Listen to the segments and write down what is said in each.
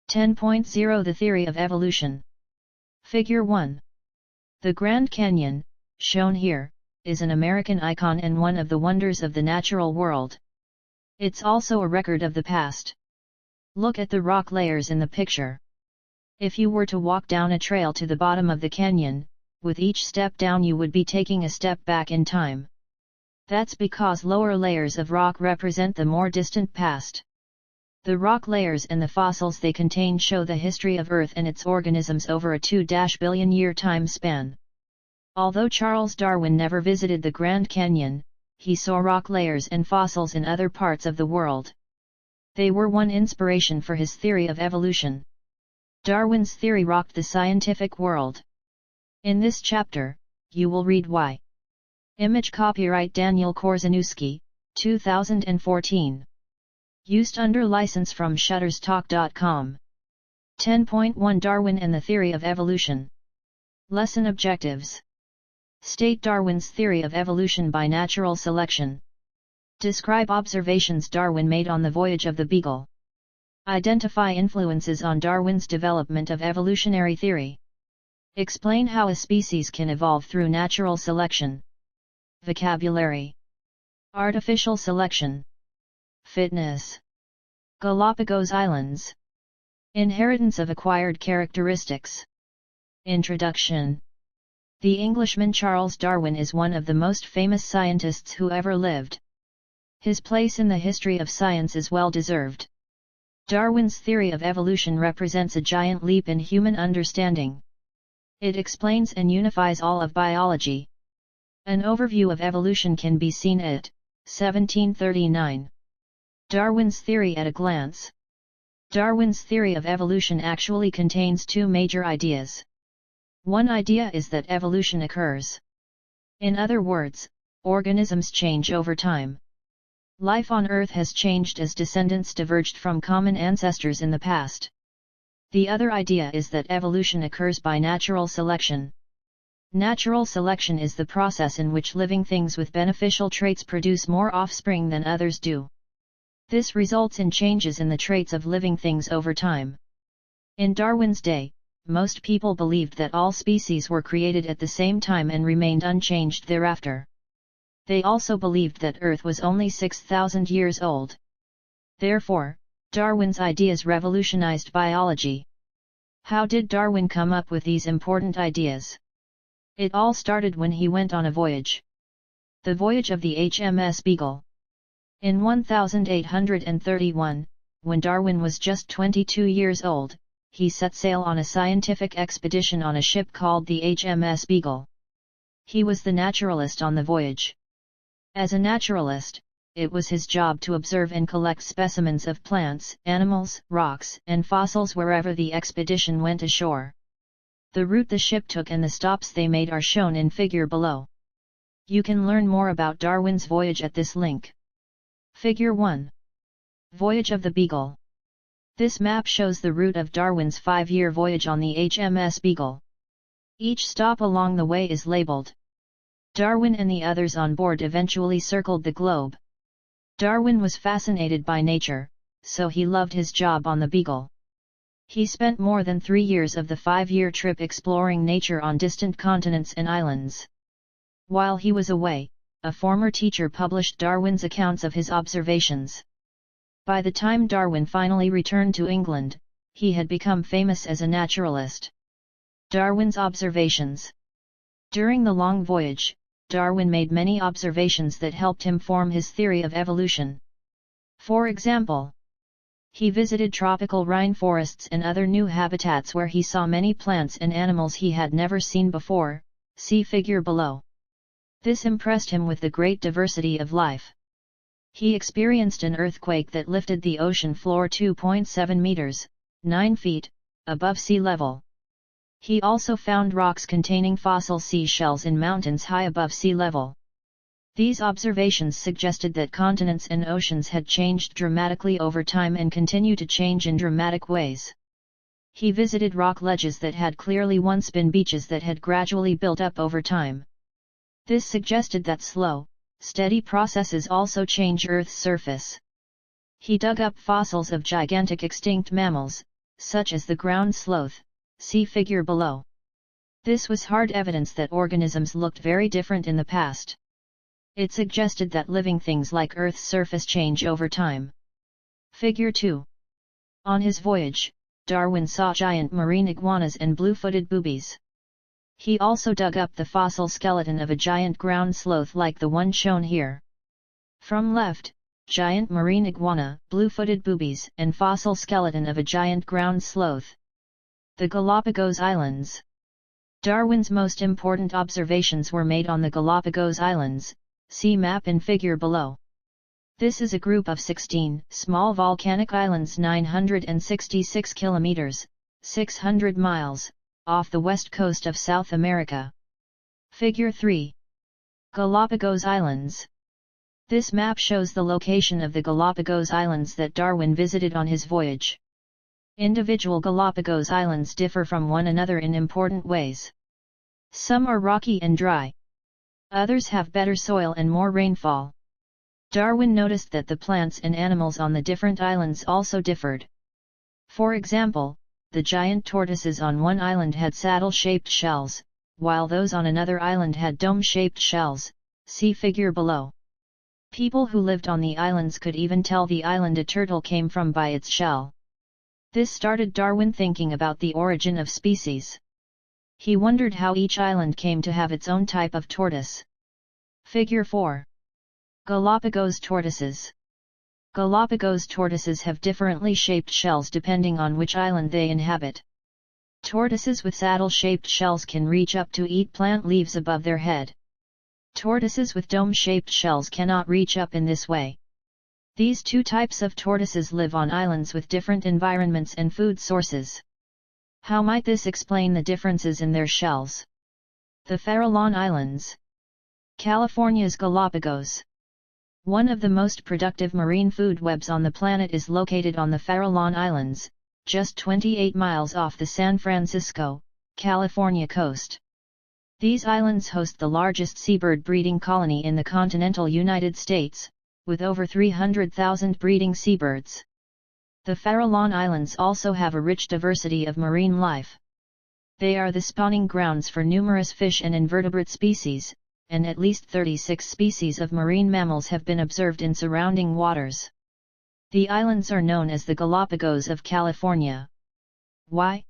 10.0 The Theory of Evolution. Figure 1. The Grand Canyon, shown here, is an American icon and one of the wonders of the natural world. It's also a record of the past. Look at the rock layers in the picture. If you were to walk down a trail to the bottom of the canyon, with each step down you would be taking a step back in time. That's because lower layers of rock represent the more distant past. The rock layers and the fossils they contain show the history of Earth and its organisms over a 2-billion-year time span. Although Charles Darwin never visited the Grand Canyon, he saw rock layers and fossils in other parts of the world. They were one inspiration for his theory of evolution. Darwin's theory rocked the scientific world. In this chapter, you will read why. Image copyright Daniel Korzeniowski, 2014. Used under license from Shutterstock.com. 10.1 Darwin and the Theory of Evolution. Lesson Objectives. State Darwin's theory of evolution by natural selection. Describe observations Darwin made on the voyage of the Beagle. Identify influences on Darwin's development of evolutionary theory. Explain how a species can evolve through natural selection. Vocabulary. Artificial selection. Fitness. Galapagos Islands. Inheritance of acquired characteristics. Introduction. The Englishman Charles Darwin is one of the most famous scientists who ever lived. His place in the history of science is well deserved. Darwin's theory of evolution represents a giant leap in human understanding. It explains and unifies all of biology. An overview of evolution can be seen at 1739. Darwin's theory at a glance. Darwin's theory of evolution actually contains two major ideas. One idea is that evolution occurs. In other words, organisms change over time. Life on Earth has changed as descendants diverged from common ancestors in the past. The other idea is that evolution occurs by natural selection. Natural selection is the process in which living things with beneficial traits produce more offspring than others do. This results in changes in the traits of living things over time. In Darwin's day, most people believed that all species were created at the same time and remained unchanged thereafter. They also believed that Earth was only 6,000 years old. Therefore, Darwin's ideas revolutionized biology. How did Darwin come up with these important ideas? It all started when he went on a voyage. The voyage of the HMS Beagle. In 1831, when Darwin was just 22 years old, he set sail on a scientific expedition on a ship called the HMS Beagle. He was the naturalist on the voyage. As a naturalist, it was his job to observe and collect specimens of plants, animals, rocks, and fossils wherever the expedition went ashore. The route the ship took and the stops they made are shown in figure below. You can learn more about Darwin's voyage at this link. Figure 1. Voyage of the Beagle. This map shows the route of Darwin's 5-year voyage on the HMS Beagle. Each stop along the way is labeled. Darwin and the others on board eventually circled the globe. Darwin was fascinated by nature, so he loved his job on the Beagle. He spent more than 3 years of the 5-year trip exploring nature on distant continents and islands. While he was away, a former teacher published Darwin's accounts of his observations. By the time Darwin finally returned to England, he had become famous as a naturalist. Darwin's observations. During the long voyage, Darwin made many observations that helped him form his theory of evolution. For example, he visited tropical rainforests and other new habitats where he saw many plants and animals he had never seen before, see figure below. This impressed him with the great diversity of life. He experienced an earthquake that lifted the ocean floor 2.7 meters, 9 feet, above sea level. He also found rocks containing fossil seashells in mountains high above sea level. These observations suggested that continents and oceans had changed dramatically over time and continue to change in dramatic ways. He visited rock ledges that had clearly once been beaches that had gradually built up over time. This suggested that slow, steady processes also change Earth's surface. He dug up fossils of gigantic extinct mammals, such as the ground sloth, see figure below. This was hard evidence that organisms looked very different in the past. It suggested that living things like Earth's surface change over time. Figure 2. On his voyage, Darwin saw giant marine iguanas and blue-footed boobies. He also dug up the fossil skeleton of a giant ground sloth like the one shown here. From left, giant marine iguana, blue-footed boobies, and fossil skeleton of a giant ground sloth. The Galapagos Islands. Darwin's most important observations were made on the Galapagos Islands, see map in figure below. This is a group of 16 small volcanic islands 966 kilometers, 600 miles, off the west coast of South America. Figure 3. Galapagos Islands. This map shows the location of the Galapagos Islands that Darwin visited on his voyage. Individual Galapagos Islands differ from one another in important ways. Some are rocky and dry. Others have better soil and more rainfall. Darwin noticed that the plants and animals on the different islands also differed. For example, the giant tortoises on one island had saddle-shaped shells, while those on another island had dome-shaped shells, see figure below. People who lived on the islands could even tell the island a turtle came from by its shell. This started Darwin thinking about the origin of species. He wondered how each island came to have its own type of tortoise. Figure 4. Galapagos tortoises. Galapagos tortoises have differently shaped shells depending on which island they inhabit. Tortoises with saddle-shaped shells can reach up to eat plant leaves above their head. Tortoises with dome-shaped shells cannot reach up in this way. These two types of tortoises live on islands with different environments and food sources. How might this explain the differences in their shells? The Farallon Islands. California's Galapagos. One of the most productive marine food webs on the planet is located on the Farallon Islands, just 28 miles off the San Francisco, California coast. These islands host the largest seabird breeding colony in the continental United States, with over 300,000 breeding seabirds. The Farallon Islands also have a rich diversity of marine life. They are the spawning grounds for numerous fish and invertebrate species, and at least 36 species of marine mammals have been observed in surrounding waters. The islands are known as the Galapagos of California. Why?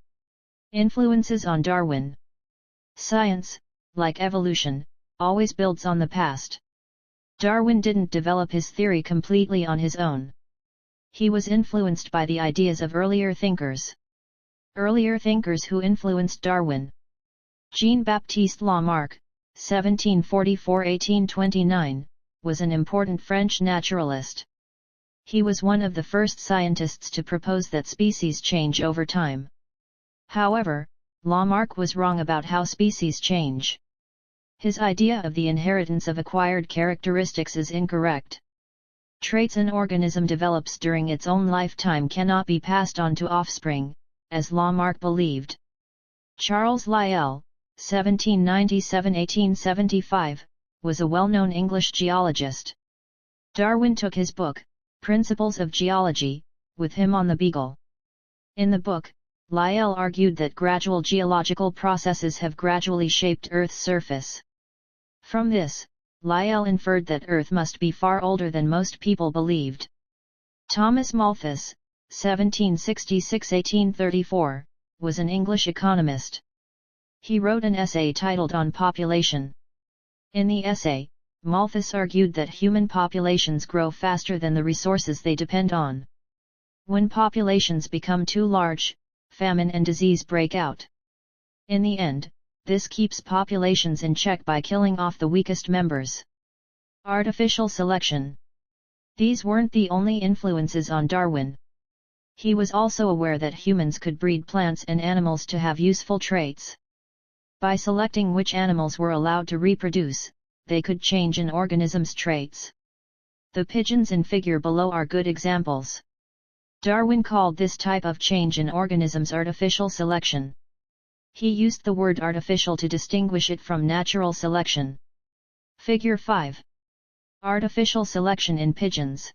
Influences on Darwin. Science, like evolution, always builds on the past. Darwin didn't develop his theory completely on his own. He was influenced by the ideas of earlier thinkers. Earlier thinkers who influenced Darwin. Jean-Baptiste Lamarck, 1744–1829, was an important French naturalist. He was one of the first scientists to propose that species change over time. However, Lamarck was wrong about how species change. His idea of the inheritance of acquired characteristics is incorrect. Traits an organism develops during its own lifetime cannot be passed on to offspring, as Lamarck believed. Charles Lyell, 1797–1875, was a well-known English geologist. Darwin took his book, Principles of Geology, with him on the Beagle. In the book, Lyell argued that gradual geological processes have gradually shaped Earth's surface. From this, Lyell inferred that Earth must be far older than most people believed. Thomas Malthus, 1766–1834, was an English economist. He wrote an essay titled On Population. In the essay, Malthus argued that human populations grow faster than the resources they depend on. When populations become too large, famine and disease break out. In the end, this keeps populations in check by killing off the weakest members. Artificial selection. These weren't the only influences on Darwin. He was also aware that humans could breed plants and animals to have useful traits. By selecting which animals were allowed to reproduce, they could change an organism's traits. The pigeons in figure below are good examples. Darwin called this type of change in organisms artificial selection. He used the word artificial to distinguish it from natural selection. Figure 5. Artificial selection in pigeons.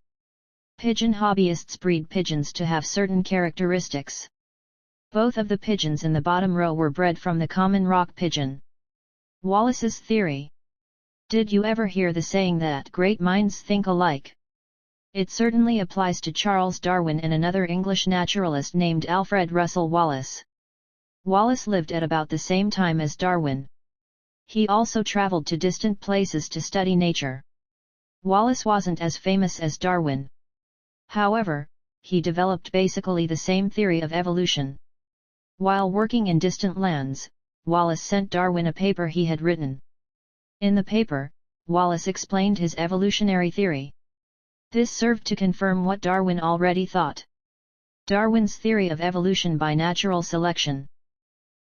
Pigeon hobbyists breed pigeons to have certain characteristics. Both of the pigeons in the bottom row were bred from the common rock pigeon. Wallace's theory. Did you ever hear the saying that great minds think alike? It certainly applies to Charles Darwin and another English naturalist named Alfred Russel Wallace. Wallace lived at about the same time as Darwin. He also traveled to distant places to study nature. Wallace wasn't as famous as Darwin. However, he developed basically the same theory of evolution. While working in distant lands, Wallace sent Darwin a paper he had written. In the paper, Wallace explained his evolutionary theory. This served to confirm what Darwin already thought. Darwin's theory of evolution by natural selection.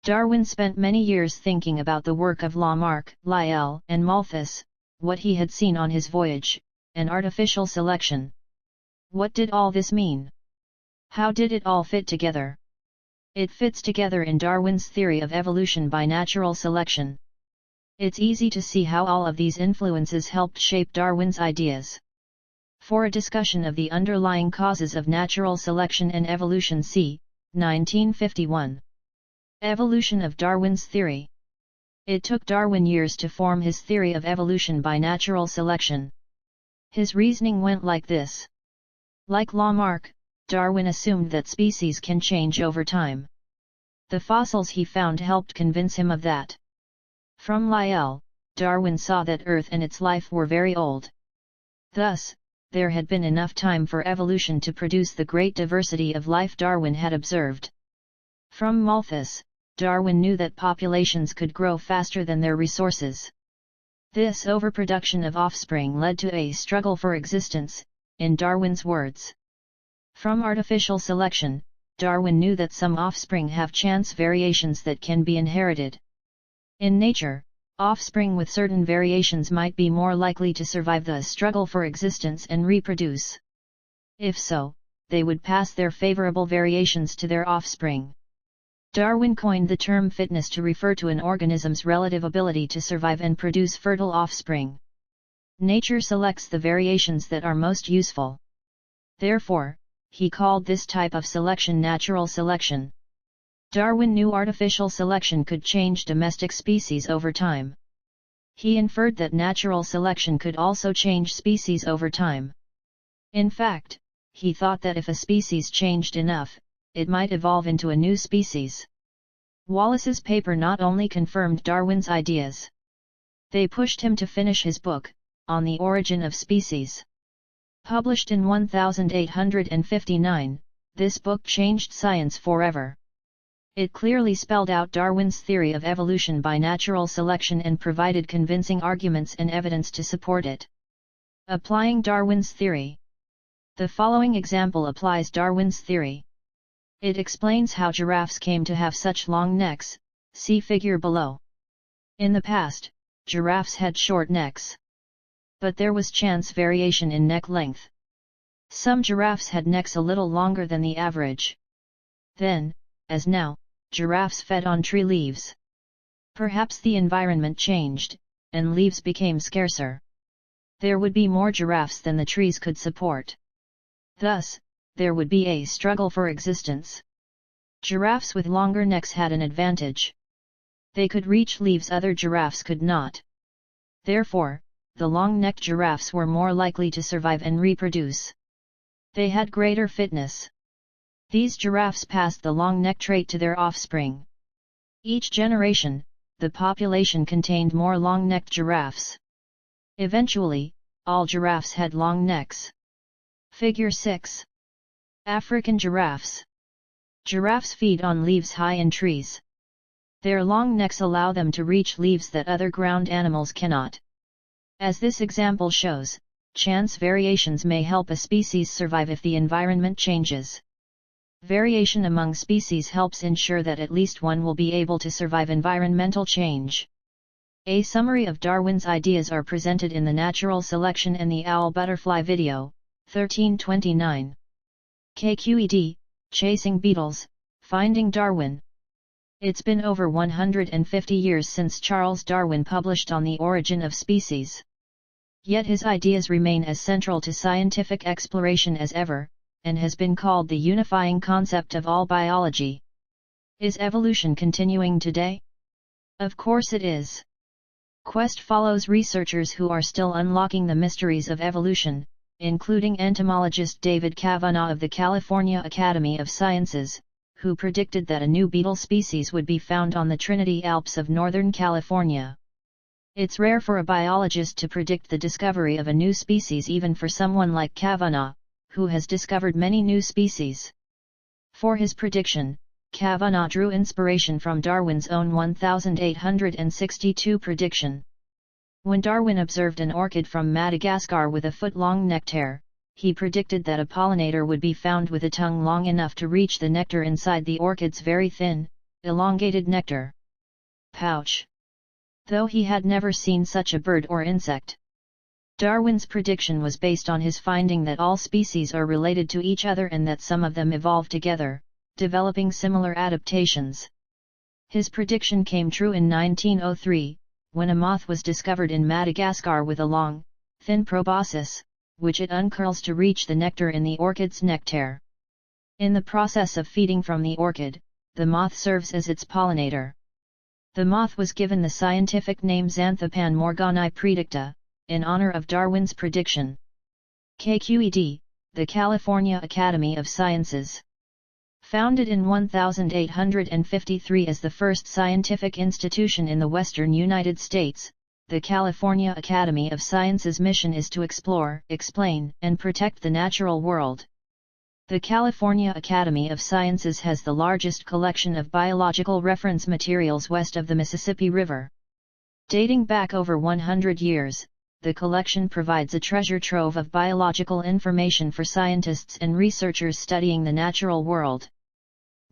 Darwin spent many years thinking about the work of Lamarck, Lyell, and Malthus, what he had seen on his voyage, and artificial selection. What did all this mean? How did it all fit together? It fits together in Darwin's theory of evolution by natural selection. It's easy to see how all of these influences helped shape Darwin's ideas. For a discussion of the underlying causes of natural selection and evolution, see 1951. Evolution of Darwin's theory. It took Darwin years to form his theory of evolution by natural selection. His reasoning went like this. Like Lamarck, Darwin assumed that species can change over time. The fossils he found helped convince him of that. From Lyell, Darwin saw that Earth and its life were very old. Thus, there had been enough time for evolution to produce the great diversity of life Darwin had observed. From Malthus, Darwin knew that populations could grow faster than their resources. This overproduction of offspring led to a struggle for existence, in Darwin's words. From artificial selection, Darwin knew that some offspring have chance variations that can be inherited. In nature, offspring with certain variations might be more likely to survive the struggle for existence and reproduce. If so, they would pass their favorable variations to their offspring. Darwin coined the term fitness to refer to an organism's relative ability to survive and produce fertile offspring. Nature selects the variations that are most useful. Therefore, he called this type of selection natural selection. Darwin knew artificial selection could change domestic species over time. He inferred that natural selection could also change species over time. In fact, he thought that if a species changed enough, it might evolve into a new species. Wallace's paper not only confirmed Darwin's ideas. They pushed him to finish his book, On the Origin of Species. Published in 1859, this book changed science forever. It clearly spelled out Darwin's theory of evolution by natural selection and provided convincing arguments and evidence to support it. Applying Darwin's theory. The following example applies Darwin's theory. It explains how giraffes came to have such long necks, see figure below. In the past, giraffes had short necks. But there was chance variation in neck length. Some giraffes had necks a little longer than the average. Then, as now, giraffes fed on tree leaves. Perhaps the environment changed, and leaves became scarcer. There would be more giraffes than the trees could support. Thus, there would be a struggle for existence. Giraffes with longer necks had an advantage. They could reach leaves other giraffes could not. Therefore, the long-necked giraffes were more likely to survive and reproduce. They had greater fitness. These giraffes passed the long neck trait to their offspring. Each generation, the population contained more long-necked giraffes. Eventually, all giraffes had long necks. Figure 6. African giraffes. Giraffes feed on leaves high in trees. Their long necks allow them to reach leaves that other ground animals cannot. As this example shows, chance variations may help a species survive if the environment changes. Variation among species helps ensure that at least one will be able to survive environmental change. A summary of Darwin's ideas are presented in the Natural Selection and the Owl Butterfly video, 1329. Ck12, Chasing Beetles, Finding Darwin. It's been over 150 years since Charles Darwin published On the Origin of Species. Yet his ideas remain as central to scientific exploration as ever, and has been called the unifying concept of all biology. Is evolution continuing today? Of course it is. Quest follows researchers who are still unlocking the mysteries of evolution, including entomologist David Kavanaugh of the California Academy of Sciences, who predicted that a new beetle species would be found on the Trinity Alps of Northern California. It's rare for a biologist to predict the discovery of a new species, even for someone like Kavanaugh, who has discovered many new species. For his prediction, Kavanaugh drew inspiration from Darwin's own 1862 prediction. When Darwin observed an orchid from Madagascar with a foot-long nectar, he predicted that a pollinator would be found with a tongue long enough to reach the nectar inside the orchid's very thin, elongated nectar pouch. Though he had never seen such a bird or insect. Darwin's prediction was based on his finding that all species are related to each other and that some of them evolve together, developing similar adaptations. His prediction came true in 1903, when a moth was discovered in Madagascar with a long, thin proboscis, which it uncurls to reach the nectar in the orchid's nectar. In the process of feeding from the orchid, the moth serves as its pollinator. The moth was given the scientific name Xanthopan morgani predicta, in honor of Darwin's prediction. Ck12, the California Academy of Sciences. Founded in 1853 as the first scientific institution in the western United States, the California Academy of Sciences' mission is to explore, explain, and protect the natural world. The California Academy of Sciences has the largest collection of biological reference materials west of the Mississippi River. Dating back over 100 years, the collection provides a treasure trove of biological information for scientists and researchers studying the natural world.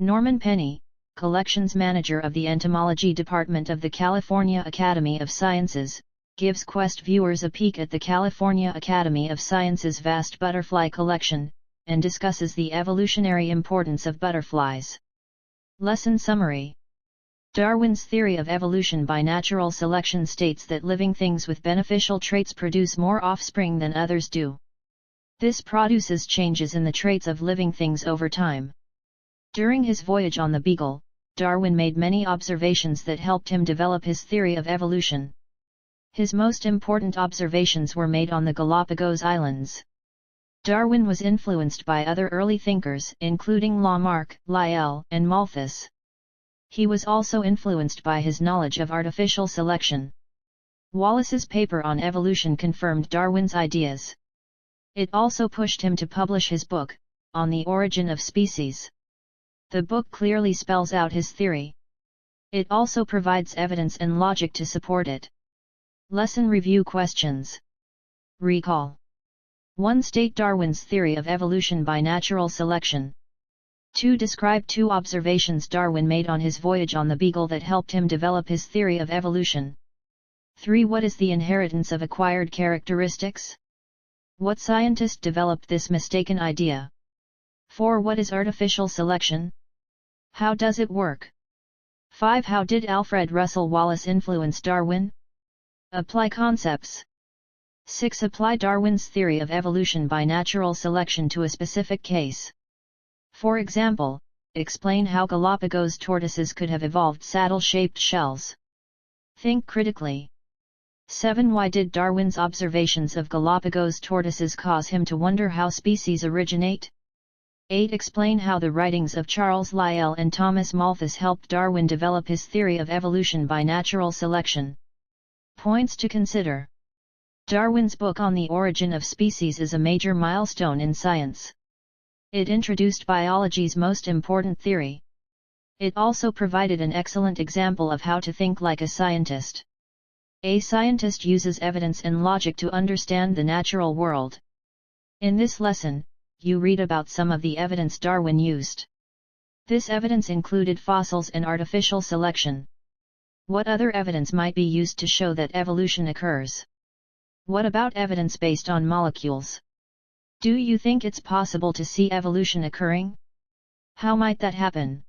Norman Penny, Collections Manager of the Entomology Department of the California Academy of Sciences, gives Quest viewers a peek at the California Academy of Sciences' vast butterfly collection, and discusses the evolutionary importance of butterflies. Lesson Summary. Darwin's theory of evolution by natural selection states that living things with beneficial traits produce more offspring than others do. This produces changes in the traits of living things over time. During his voyage on the Beagle, Darwin made many observations that helped him develop his theory of evolution. His most important observations were made on the Galapagos Islands. Darwin was influenced by other early thinkers, including Lamarck, Lyell, and Malthus. He was also influenced by his knowledge of artificial selection. Wallace's paper on evolution confirmed Darwin's ideas. It also pushed him to publish his book, On the Origin of Species. The book clearly spells out his theory. It also provides evidence and logic to support it. Lesson Review Questions. Recall. 1. State Darwin's theory of evolution by natural selection. 2. Describe 2 observations Darwin made on his voyage on the Beagle that helped him develop his theory of evolution. 3. What is the inheritance of acquired characteristics? What scientist developed this mistaken idea? 4. What is artificial selection? How does it work? 5. How did Alfred Russel Wallace influence Darwin? Apply concepts. 6. Apply Darwin's theory of evolution by natural selection to a specific case. For example, explain how Galapagos tortoises could have evolved saddle-shaped shells. Think critically. 7. Why did Darwin's observations of Galapagos tortoises cause him to wonder how species originate? 8. Explain how the writings of Charles Lyell and Thomas Malthus helped Darwin develop his theory of evolution by natural selection. Points to consider. Darwin's book On the Origin of Species is a major milestone in science. It introduced biology's most important theory. It also provided an excellent example of how to think like a scientist. A scientist uses evidence and logic to understand the natural world. In this lesson, you read about some of the evidence Darwin used. This evidence included fossils and artificial selection. What other evidence might be used to show that evolution occurs? What about evidence based on molecules? Do you think it's possible to see evolution occurring? How might that happen?